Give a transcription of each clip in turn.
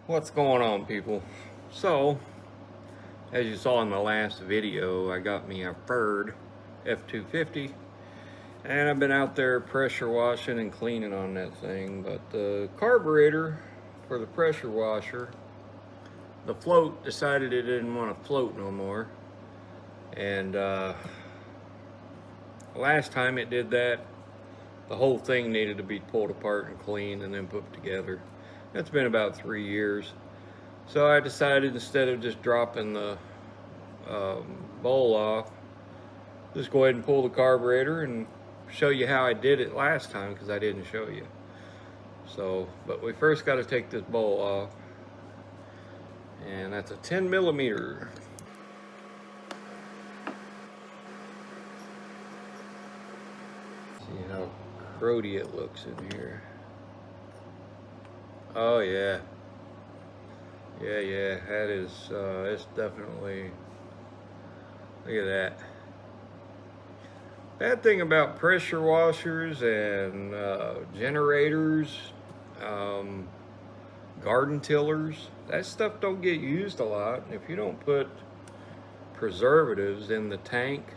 What's going on, people? So, as you saw in the last video, I got me a Ford F250, and I've been out there pressure washing and cleaning on that thing. But the carburetor for the pressure washer, the float decided it didn't want to float no more. And last time it did that, the whole thing needed to be pulled apart and cleaned and then put together. That's been about 3 years. So I decided, instead of just dropping the bowl off, just go ahead and pull the carburetor and show you how I did it last time, because I didn't show you. So, but we first got to take this bowl off, and that's a 10 millimeter. See how cruddy it looks in here. Oh yeah. Yeah, that is, it's definitely, look at that. Bad thing about pressure washers and generators, garden tillers, that stuff don't get used a lot. If you don't put preservatives in the tank,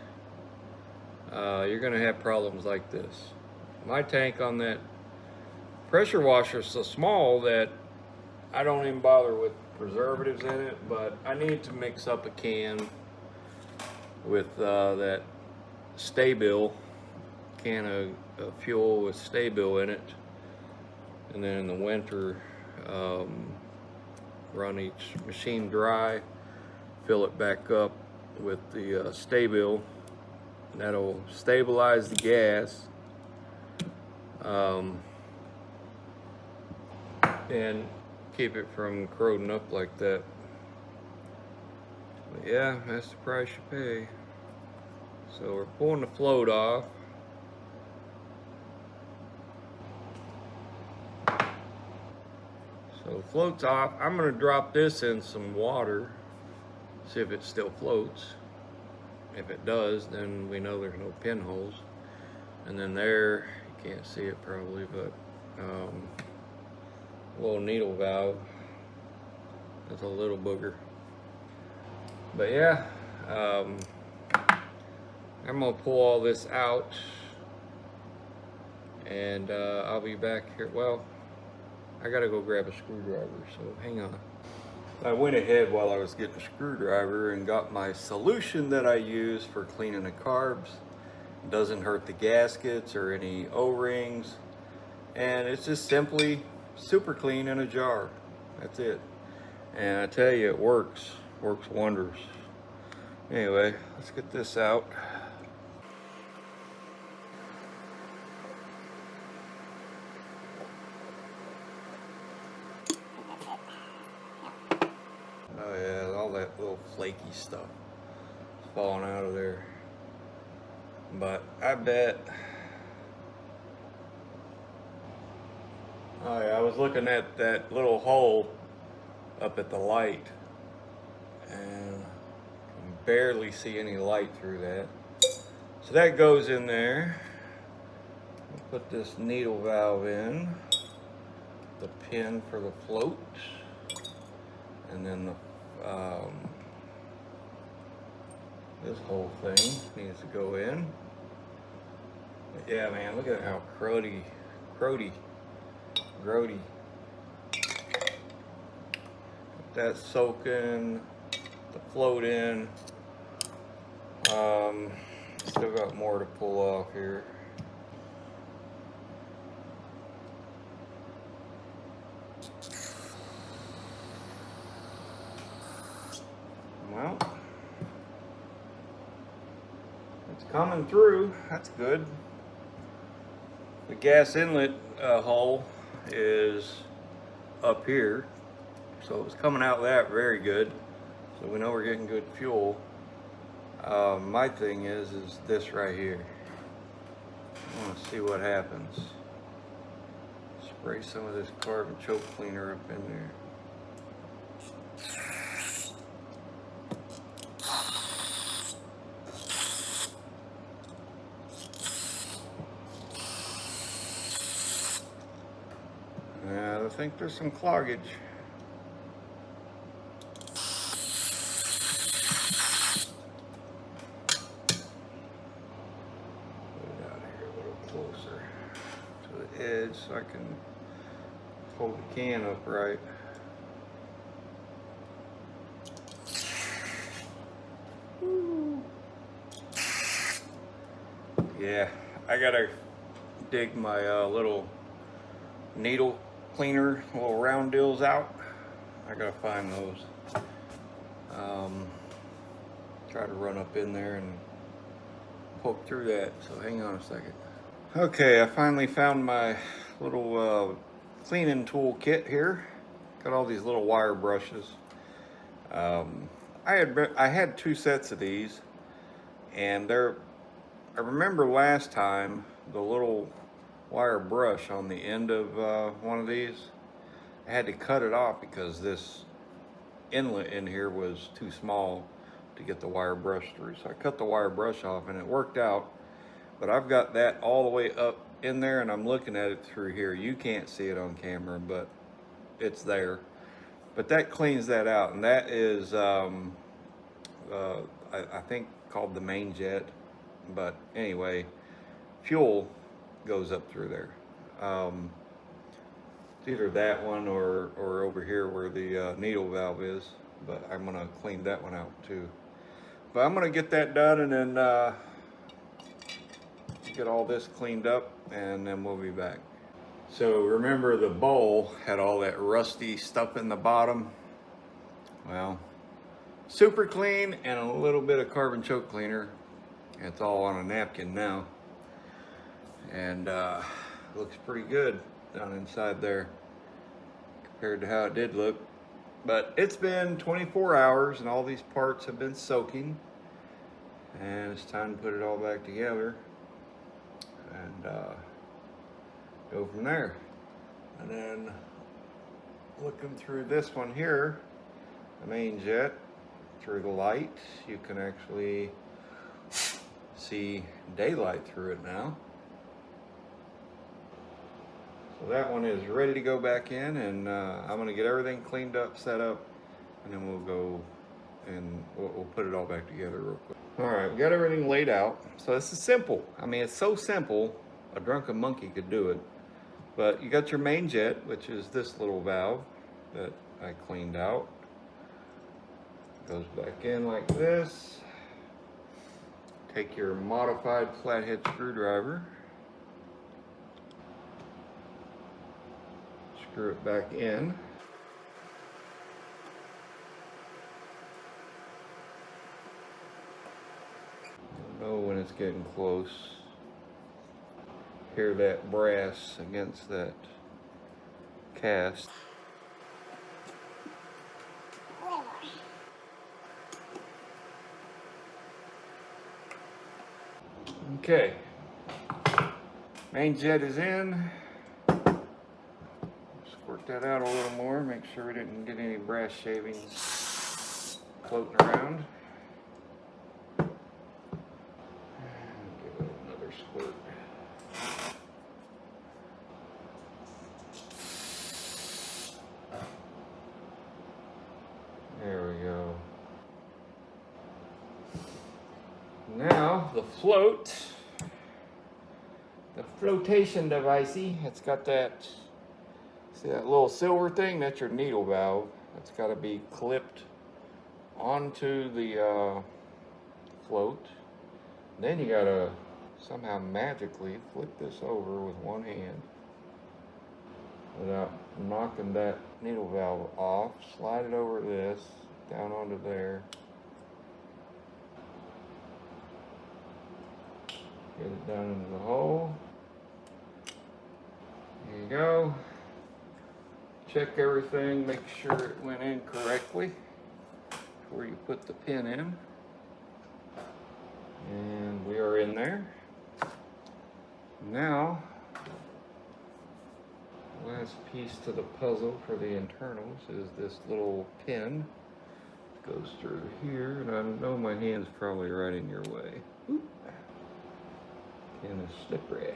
you're gonna have problems like this. My tank on that pressure washer is so small that I don't even bother with preservatives in it, but I need to mix up a can with that Stay-Bil, can of fuel with Stay-Bil in it, and then in the winter run each machine dry, fill it back up with the Stay-Bil. That'll stabilize the gas and keep it from corroding up like that. But yeah, that's the price you pay. So we're pulling the float off. So the float's off. I'm gonna drop this in some water, see if it still floats. If it does, then we know there's no pinholes. And then there, you can't see it probably, but little needle valve. That's a little booger. But yeah, I'm gonna pull all this out, and I'll be back here. Well, I gotta go grab a screwdriver, so hang on. I went ahead while I was getting a screwdriver and got my solution that I use for cleaning the carbs. It doesn't hurt the gaskets or any O-rings, and it's just simply super clean in a jar. That's it. And I tell you, it works wonders. Anyway, let's get this out. Oh yeah, all that little flaky stuff is falling out of there. But I bet, oh yeah, I was looking at that little hole up at the light, and I can barely see any light through that. So that goes in there. I'll put this needle valve in, the pin for the float, and then the this whole thing needs to go in. But yeah, man, look at how grody. That's soaking, the float in. Still got more to pull off here. Well, it's coming through. That's good. The gas inlet hole is up here, so it's coming out that very good. So we know we're getting good fuel. My thing is this right here. I want to see what happens. Spray some of this carbon choke cleaner up in there. I think there's some cloggage. closer to the edge so I can hold the can upright. Yeah, I gotta dig my little needle cleaner, little round deals out. I gotta find those. Try to run up in there and poke through that, so hang on a second. Okay, I finally found my little cleaning tool kit here. Got all these little wire brushes. I had 2 sets of these, and I remember last time the little wire brush on the end of one of these, I had to cut it off because this inlet in here was too small to get the wire brush through. So I cut the wire brush off and it worked out, but I've got that all the way up in there and I'm looking at it through here. You can't see it on camera, but it's there. But that cleans that out, and that is I think called the main jet, but anyway, fuel goes up through there. It's either that one or over here where the needle valve is, but I'm gonna clean that one out too. But I'm gonna get that done and then get all this cleaned up, and then we'll be back. So remember, the bowl had all that rusty stuff in the bottom. Well, super clean and a little bit of carbon choke cleaner. It's all on a napkin now, and looks pretty good down inside there compared to how it did look. But it's been 24 hours and all these parts have been soaking, and it's time to put it all back together and go from there. And then looking through this one here, the main jet, through the light, you can actually see daylight through it now. So that one is ready to go back in, and I'm gonna get everything cleaned up, set up, and then we'll go and we'll put it all back together real quick. All right, we got everything laid out. So this is simple. I mean, it's so simple, a drunken monkey could do it. But you got your main jet, which is this little valve that I cleaned out. Goes back in like this. Take your modified flathead screwdriver. Screw it back in. You'll know when it's getting close. Hear that brass against that cast. Okay, main jet is in. Squirt that out a little more, make sure we didn't get any brass shavings floating around. Give it another squirt. There we go. Now the float, the flotation devicey, it's got that, see that little silver thing? That's your needle valve. That's got to be clipped onto the float. Then you got to somehow magically flip this over with one hand without knocking that needle valve off. Slide it over this, down onto there. Get it down into the hole. There you go. Check everything, make sure it went in correctly before you put the pin in. And we are in there. Now, last piece to the puzzle for the internals is this little pin. It goes through here, and I know my hand's probably right in your way. Oop. Pin is slippery.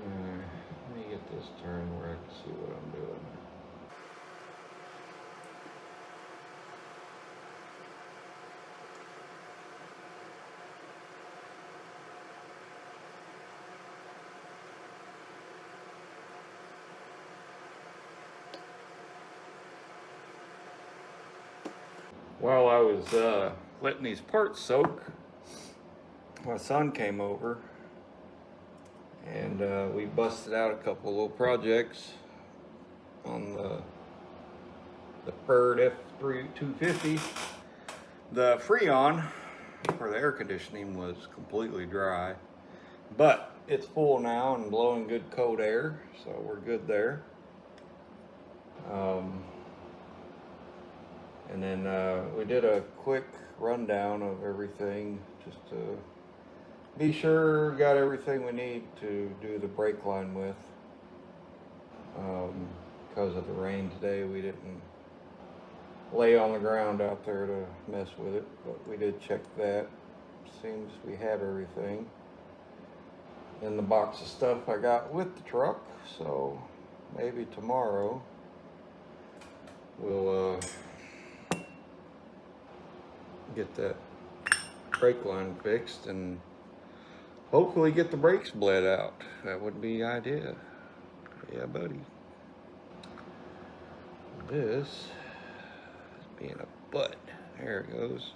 Let me get this turned where I can see what I'm doing. While I was letting these parts soak, my son came over and we busted out a couple of little projects on the Bird F250. The Freon for the air conditioning was completely dry, but it's full now and blowing good cold air, so we're good there. And then we did a quick rundown of everything just to be sure we got everything we need to do the brake line with. Because of the rain today, we didn't lay on the ground out there to mess with it, but we did check that. Seems we have everything in the box of stuff I got with the truck, so maybe tomorrow we'll get that brake line fixed and hopefully get the brakes bled out. That would be the idea. Yeah, buddy. This is being a butt. There it goes.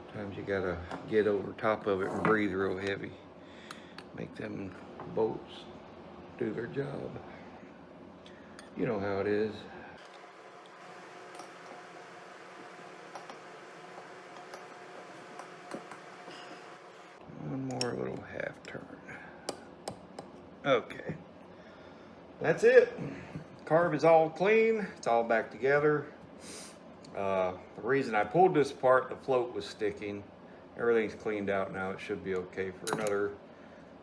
Sometimes you gotta get over top of it and breathe real heavy. Make them bolts do their job. You know how it is. One more little half turn. Okay. That's it. Carb is all clean. It's all back together. The reason I pulled this apart, the float was sticking. Everything's cleaned out now. It should be okay for another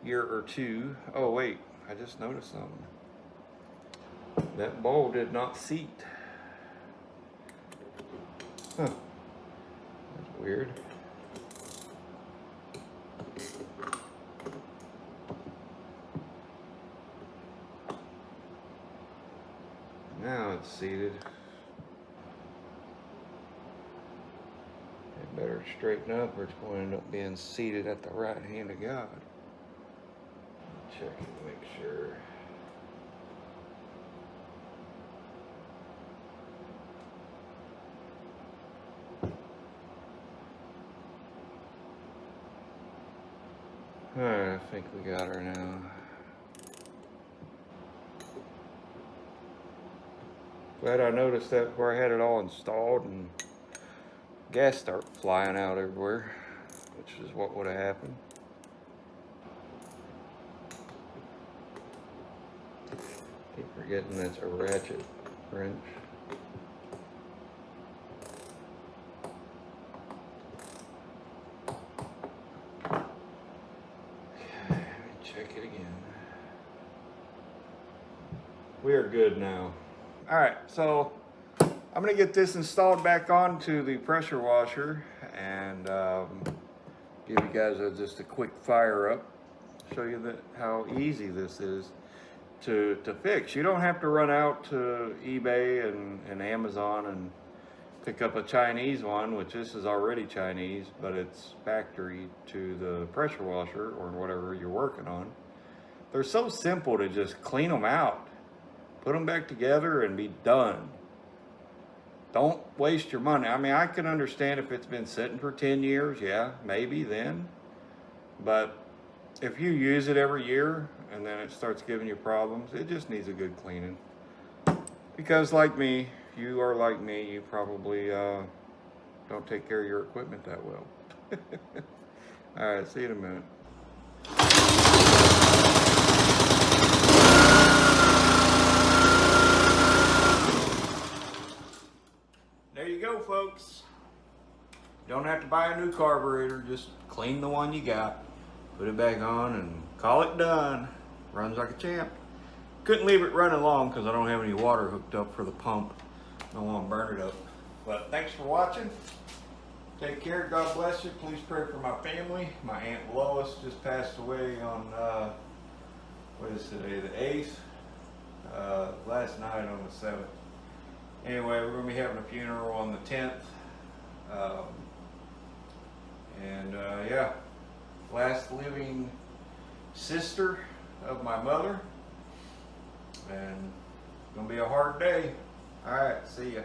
year or two. Oh wait, I just noticed something. That ball did not seat. Huh. That's weird. Now it's seated. It better straighten up or it's going to end up being seated at the right hand of God. Check it to make sure. Alright, I think we got her now. Glad I noticed that where I had it all installed and gas started flying out everywhere, which is what would have happened. Keep forgetting that's a ratchet wrench. Okay, let me check it again. We are good now. All right, so I'm gonna get this installed back onto the pressure washer and give you guys just a quick fire up, show you how easy this is to fix. You don't have to run out to eBay and Amazon and pick up a Chinese one, which this is already Chinese, but it's factory to the pressure washer or whatever you're working on. They're so simple to just clean them out, put them back together and be done. Don't waste your money. I mean, I can understand if it's been sitting for 10 years, yeah, maybe then. But if you use it every year and then it starts giving you problems, it just needs a good cleaning. Because like me, you are like me, you probably don't take care of your equipment that well. All right, see you in a minute. There you go, folks. You don't have to buy a new carburetor, just clean the one you got, put it back on and call it done. Runs like a champ. Couldn't leave it running long because I don't have any water hooked up for the pump. Don't want to burn it up. But thanks for watching. Take care, God bless you. Please pray for my family. My Aunt Lois just passed away on, what is today, the 8th? Last night on the 7th. Anyway, we're going to be having a funeral on the 10th. Yeah, last living sister of my mother. And it's going to be a hard day. All right, see ya.